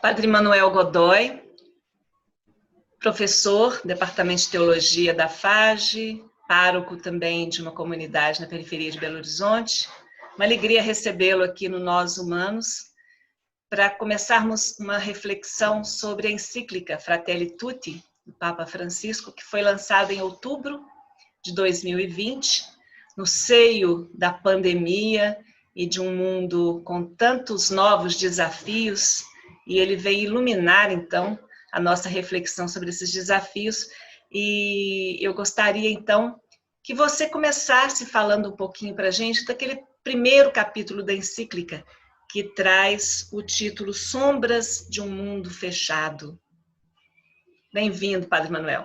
Padre Manuel Godoy, professor, Departamento de Teologia da FAGE, pároco também de uma comunidade na periferia de Belo Horizonte. Uma alegria recebê-lo aqui no Nós Humanos, para começarmos uma reflexão sobre a encíclica Fratelli Tutti, do Papa Francisco, que foi lançada em outubro de 2020, no seio da pandemia e de um mundo com tantos novos desafios, e ele veio iluminar, então, a nossa reflexão sobre esses desafios, e eu gostaria, então, que você começasse falando um pouquinho para a gente daquele primeiro capítulo da encíclica, que traz o título Sombras de um Mundo Fechado. Bem-vindo, Padre Manuel.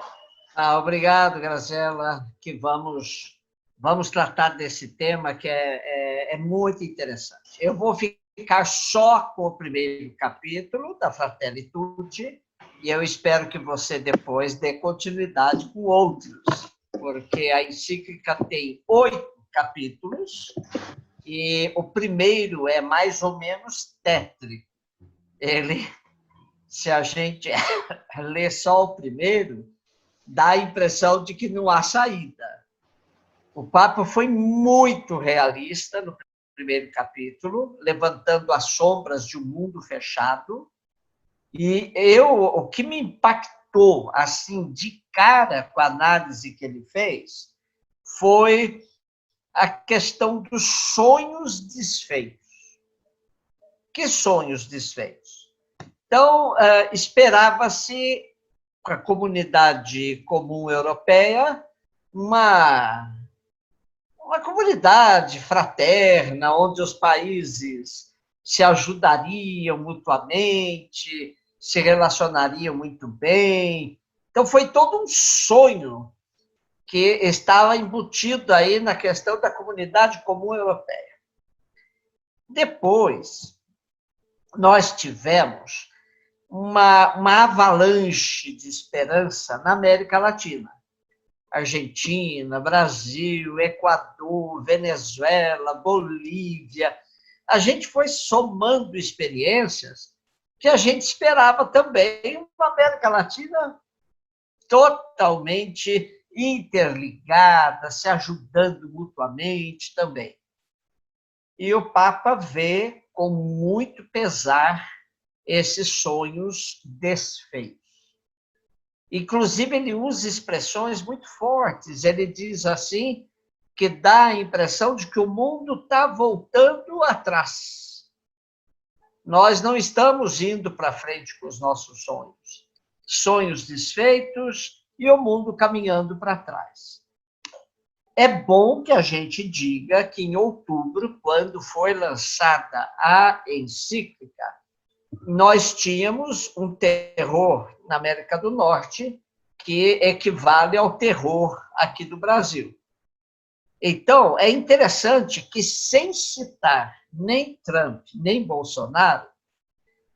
Obrigado, Graziela, que vamos tratar desse tema que é muito interessante. Eu vou ficar só com o primeiro capítulo da Fratelli Tutti e eu espero que você depois dê continuidade com outros, porque a encíclica tem 8 capítulos e o primeiro é mais ou menos tétrico. Se a gente lê só o primeiro, dá a impressão de que não há saída. O Papa foi muito realista no primeiro capítulo, levantando as sombras de um mundo fechado. E o que me impactou assim de cara com a análise que ele fez foi a questão dos sonhos desfeitos. Que sonhos desfeitos? Então, esperava-se, com a comunidade comum europeia, uma comunidade fraterna, onde os países se ajudariam mutuamente, se relacionariam muito bem. Então, foi todo um sonho que estava embutido aí na questão da comunidade comum europeia. Depois, nós tivemos uma avalanche de esperança na América Latina. Argentina, Brasil, Equador, Venezuela, Bolívia. A gente foi somando experiências que a gente esperava também uma América Latina totalmente interligada, se ajudando mutuamente também. E o Papa vê com muito pesar esses sonhos desfeitos. Inclusive, ele usa expressões muito fortes. Ele diz assim, que dá a impressão de que o mundo está voltando atrás. Nós não estamos indo para frente com os nossos sonhos. Sonhos desfeitos e o mundo caminhando para trás. É bom que a gente diga que em outubro, quando foi lançada a encíclica, nós tínhamos um terror na América do Norte que equivale ao terror aqui do Brasil. Então, é interessante que, sem citar nem Trump, nem Bolsonaro,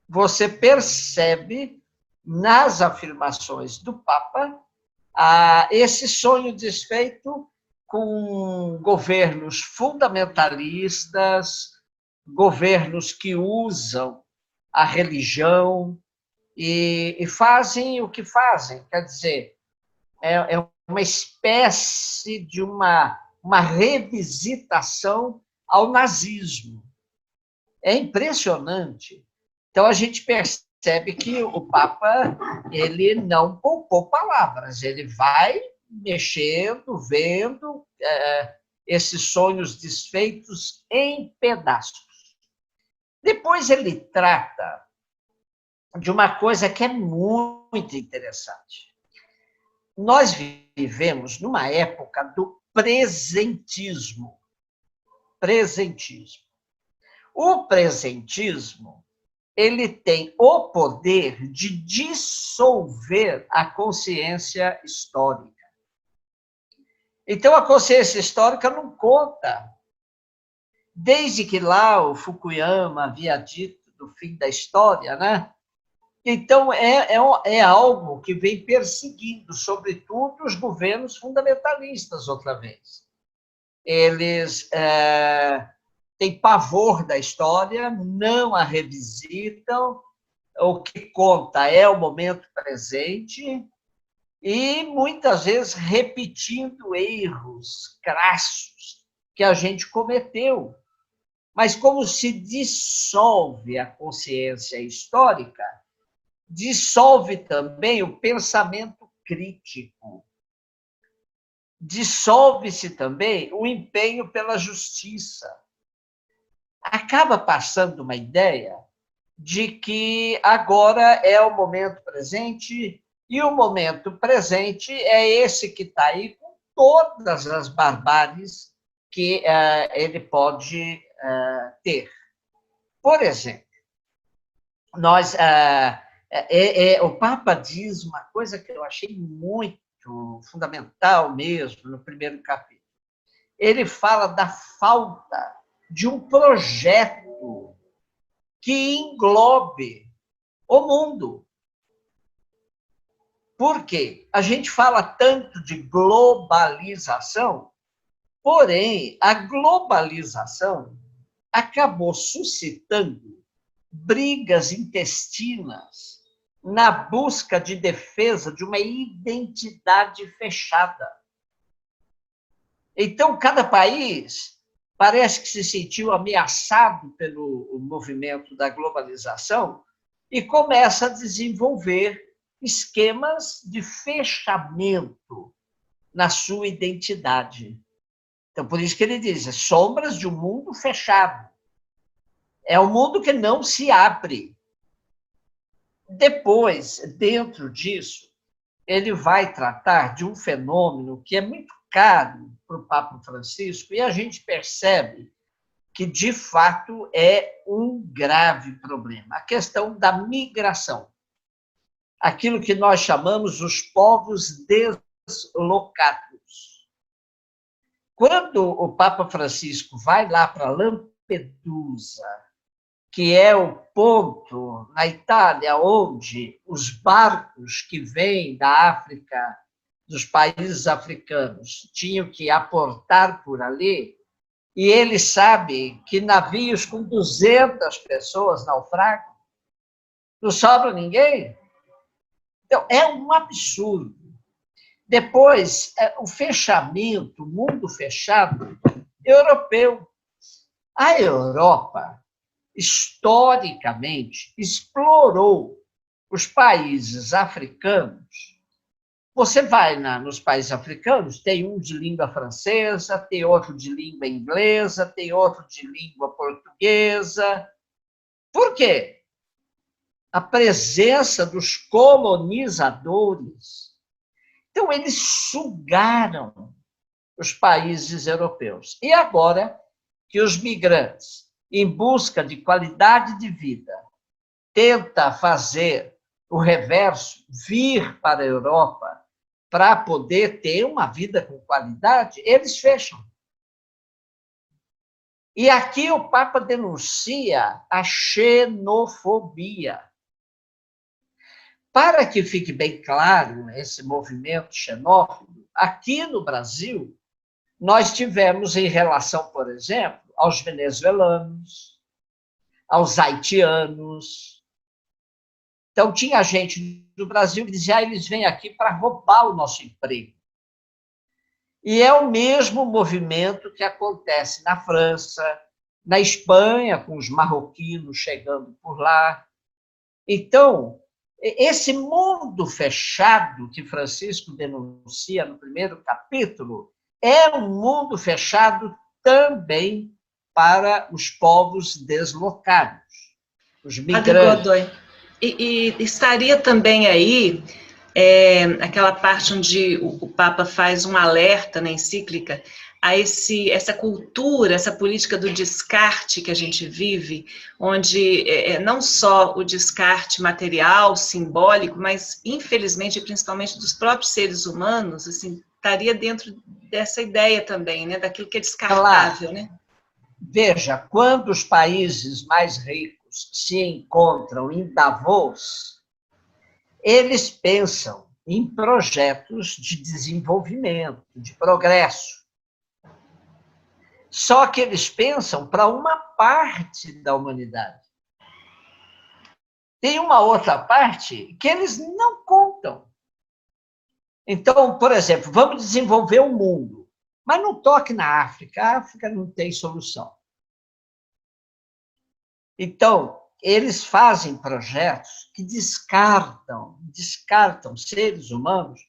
você percebe nas afirmações do Papa esse sonho desfeito com governos fundamentalistas, governos que usam a religião e fazem o que fazem. Quer dizer, é uma espécie de uma revisitação ao nazismo. É impressionante. Então, a gente percebe que o Papa ele não poupou palavras, ele vai mexendo, vendo esses sonhos desfeitos em pedaços. Depois ele trata de uma coisa que é muito interessante. Nós vivemos numa época do presentismo. Presentismo. O presentismo, ele tem o poder de dissolver a consciência histórica. Então, a consciência histórica não conta. Desde que lá o Fukuyama havia dito do fim da história, né? Então, é algo que vem perseguindo, sobretudo, os governos fundamentalistas, outra vez. Eles têm pavor da história, não a revisitam, o que conta é o momento presente e, muitas vezes, repetindo erros crassos que a gente cometeu. Mas como se dissolve a consciência histórica, dissolve também o pensamento crítico. Dissolve-se também o empenho pela justiça. Acaba passando uma ideia de que agora é o momento presente, e o momento presente é esse que está aí com todas as barbáries que ele pode ter. Por exemplo, o Papa diz uma coisa que eu achei muito fundamental mesmo no primeiro capítulo. Ele fala da falta de um projeto que englobe o mundo. Por quê? A gente fala tanto de globalização, porém, a globalização acabou suscitando brigas intestinas na busca de defesa de uma identidade fechada. Então, cada país parece que se sentiu ameaçado pelo movimento da globalização e começa a desenvolver esquemas de fechamento na sua identidade. Então, por isso que ele diz, sombras de um mundo fechado. É um mundo que não se abre. Depois, dentro disso, ele vai tratar de um fenômeno que é muito caro para o Papa Francisco, e a gente percebe que, de fato, é um grave problema. A questão da migração. Aquilo que nós chamamos os povos deslocados. Quando o Papa Francisco vai lá para Lampedusa, que é o ponto na Itália onde os barcos que vêm da África, dos países africanos, tinham que aportar por ali, e ele sabe que navios com 200 pessoas naufragam, não sobra ninguém. Então, é um absurdo. Depois, o fechamento, o mundo fechado europeu. A Europa, historicamente, explorou os países africanos. Você vai nos países africanos, tem um de língua francesa, tem outro de língua inglesa, tem outro de língua portuguesa. Por quê? A presença dos colonizadores. Então, eles sugaram os países europeus. E agora que os migrantes, em busca de qualidade de vida, tentam fazer o reverso, vir para a Europa para poder ter uma vida com qualidade, eles fecham. E aqui o Papa denuncia a xenofobia. Para que fique bem claro esse movimento xenófobo, aqui no Brasil, nós tivemos em relação, por exemplo, aos venezuelanos, aos haitianos. Então, tinha gente do Brasil que dizia, eles vêm aqui para roubar o nosso emprego. E é o mesmo movimento que acontece na França, na Espanha, com os marroquinos chegando por lá. Então, esse mundo fechado que Francisco denuncia no primeiro capítulo é um mundo fechado também para os povos deslocados, os migrantes. Padre Godoy, e estaria também aí aquela parte onde o Papa faz um alerta na encíclica a essa cultura, essa política do descarte que a gente vive, onde não só o descarte material, simbólico, mas, infelizmente, principalmente dos próprios seres humanos, assim, estaria dentro dessa ideia também, né, daquilo que é descartável, Claro. né? Veja, quando os países mais ricos se encontram em Davos, eles pensam em projetos de desenvolvimento, de progresso. Só que eles pensam para uma parte da humanidade. tem uma outra parte que eles não contam. Então, por exemplo, vamos desenvolver o mundo, mas não toque na África. A África não tem solução. Então, eles fazem projetos que descartam seres humanos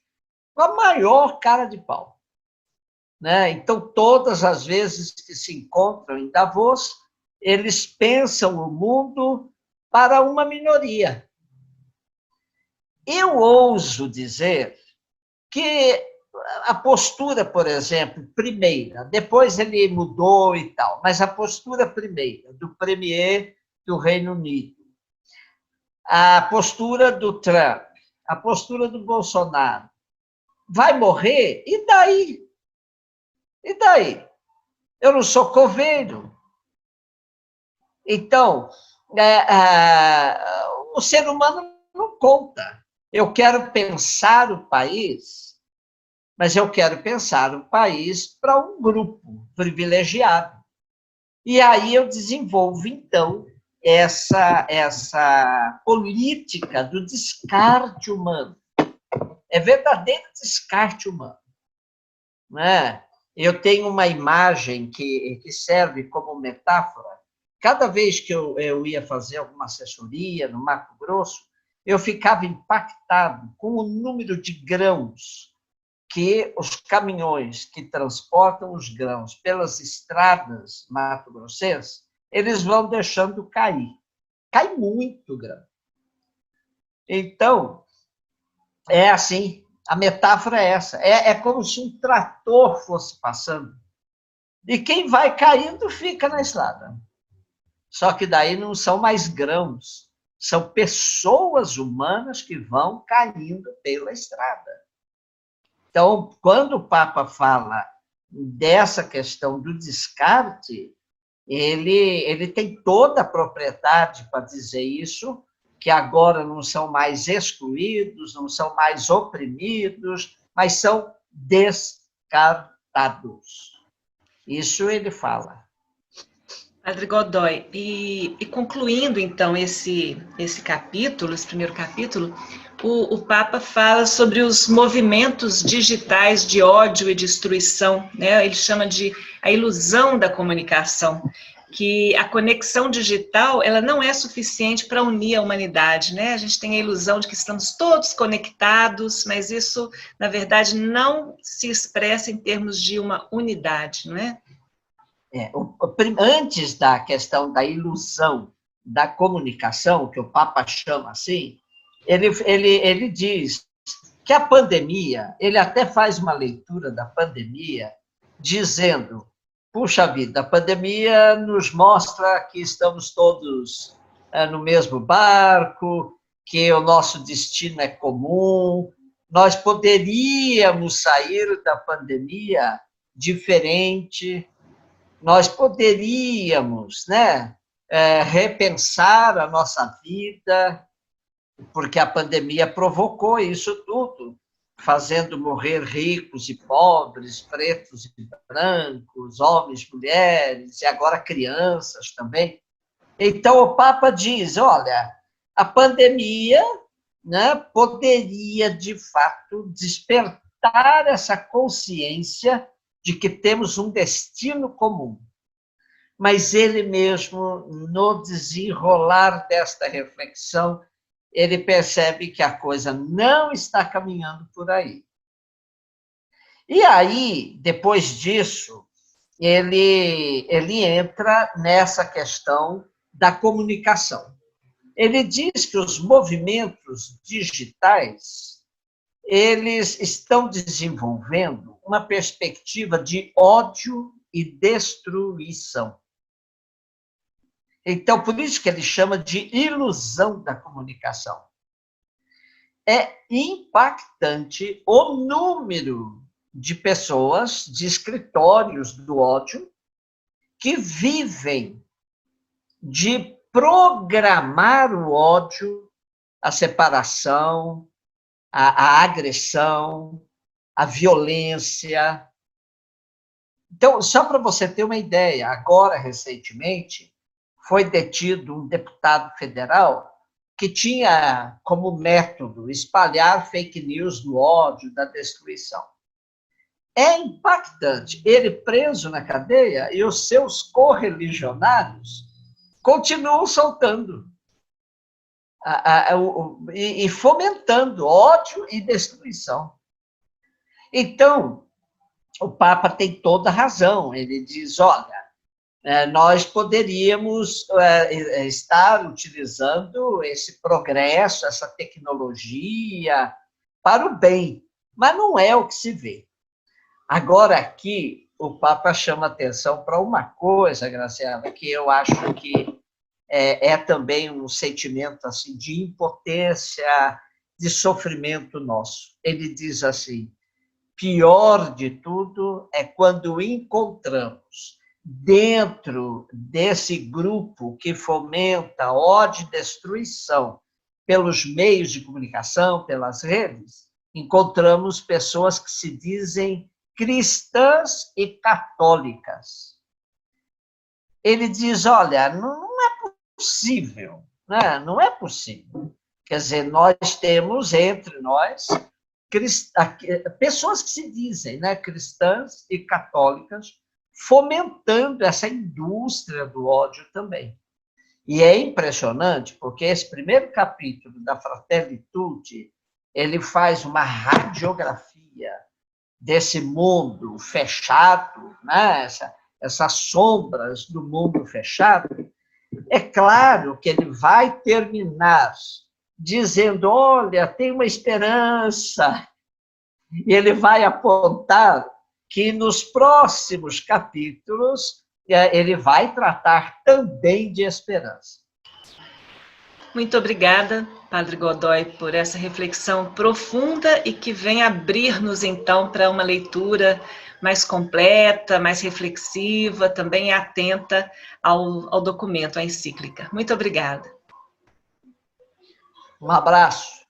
com a maior cara de pau. Né? Então, todas as vezes que se encontram em Davos, eles pensam o mundo para uma minoria. Eu ouso dizer que a postura, por exemplo, primeira, depois ele mudou e tal, mas a postura primeira do premier do Reino Unido, a postura do Trump, a postura do Bolsonaro, vai morrer? E daí? E daí? Eu não sou coveiro. Então, o ser humano não conta. Eu quero pensar o país, mas eu quero pensar o país para um grupo privilegiado. E aí eu desenvolvo, então, essa política do descarte humano. É verdadeiro descarte humano. Né? Eu tenho uma imagem que serve como metáfora. Cada vez que eu ia fazer alguma assessoria no Mato Grosso, eu ficava impactado com o número de grãos que os caminhões que transportam os grãos pelas estradas mato-grossenses, eles vão deixando cair. Cai muito grão. Então, é assim, a metáfora é essa. É como se um trator fosse passando. E quem vai caindo fica na estrada. Só que daí não são mais grãos, são pessoas humanas que vão caindo pela estrada. Então, quando o Papa fala dessa questão do descarte, ele tem toda a propriedade para dizer isso, que agora não são mais excluídos, não são mais oprimidos, mas são descartados. Isso ele fala. Padre Godoy, e concluindo, então, esse capítulo, esse primeiro capítulo, o Papa fala sobre os movimentos digitais de ódio e destruição, né? Ele chama de a ilusão da comunicação, que a conexão digital ela não é suficiente para unir a humanidade, né? A gente tem a ilusão de que estamos todos conectados, mas isso, na verdade, não se expressa em termos de uma unidade, não é? Antes da questão da ilusão da comunicação, que o Papa chama assim, ele diz que a pandemia, ele até faz uma leitura da pandemia, dizendo, puxa vida, a pandemia nos mostra que estamos todos no mesmo barco, que o nosso destino é comum, nós poderíamos sair da pandemia diferente, nós poderíamos, né, repensar a nossa vida, porque a pandemia provocou isso tudo, fazendo morrer ricos e pobres, pretos e brancos, homens, mulheres, e agora crianças também. Então, o Papa diz, olha, a pandemia, né, poderia, de fato, despertar essa consciência de que temos um destino comum. Mas ele mesmo, no desenrolar desta reflexão, ele percebe que a coisa não está caminhando por aí. E aí, depois disso, ele entra nessa questão da comunicação. Ele diz que os movimentos digitais eles estão desenvolvendo uma perspectiva de ódio e destruição. Então, por isso que ele chama de ilusão da comunicação. É impactante o número de pessoas, de escritórios do ódio, que vivem de programar o ódio, a separação, a agressão, a violência. Então, só para você ter uma ideia, agora, recentemente, foi detido um deputado federal que tinha como método espalhar fake news do ódio, da destruição. É impactante. Ele preso na cadeia e os seus correligionários continuam soltando e fomentando ódio e destruição. Então, o Papa tem toda a razão. Ele diz, olha, nós poderíamos estar utilizando esse progresso, essa tecnologia para o bem, mas não é o que se vê. Agora, aqui, o Papa chama atenção para uma coisa, Graciela, que eu acho que é também um sentimento assim, de impotência, de sofrimento nosso. Ele diz assim, pior de tudo é quando encontramos, dentro desse grupo que fomenta ódio e destruição pelos meios de comunicação, pelas redes, encontramos pessoas que se dizem cristãs e católicas. Ele diz, olha, não é possível, né? Não é possível. Quer dizer, nós temos entre nós pessoas que se dizem, né, cristãs e católicas, fomentando essa indústria do ódio também. E é impressionante, porque esse primeiro capítulo da Fratelli Tutti, ele faz uma radiografia desse mundo fechado, né? Essas sombras do mundo fechado. É claro que ele vai terminar dizendo, olha, tem uma esperança. E ele vai apontar que nos próximos capítulos ele vai tratar também de esperança. Muito obrigada, Padre Godoy, por essa reflexão profunda e que vem abrir-nos, então, para uma leitura mais completa, mais reflexiva, também atenta ao documento, à encíclica. Muito obrigada. Um abraço.